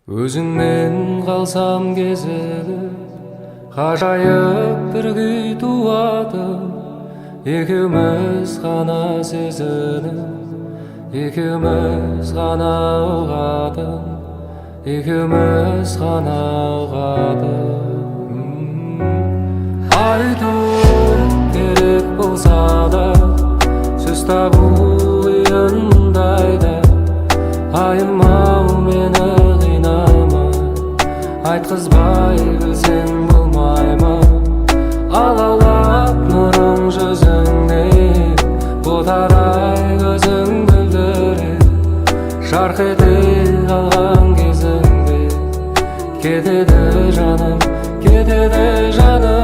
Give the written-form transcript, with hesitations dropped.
Өзіңмен қалсам кезігіп, ғажайып бір күй туады. Екеуміз ғана сезініп, екеуміз ғана ұғады, екеуміз ғана ұғады. Айту керек болса да, сөз табу қиындайды. Айырмау мені қинама, айтқызбай білсең болмай ма? Алаулап нұрың жүзіңнен, ботарай көзің білдірер. Жарқ ете қалған кезіңде кетеді жаным, кетеді жаным.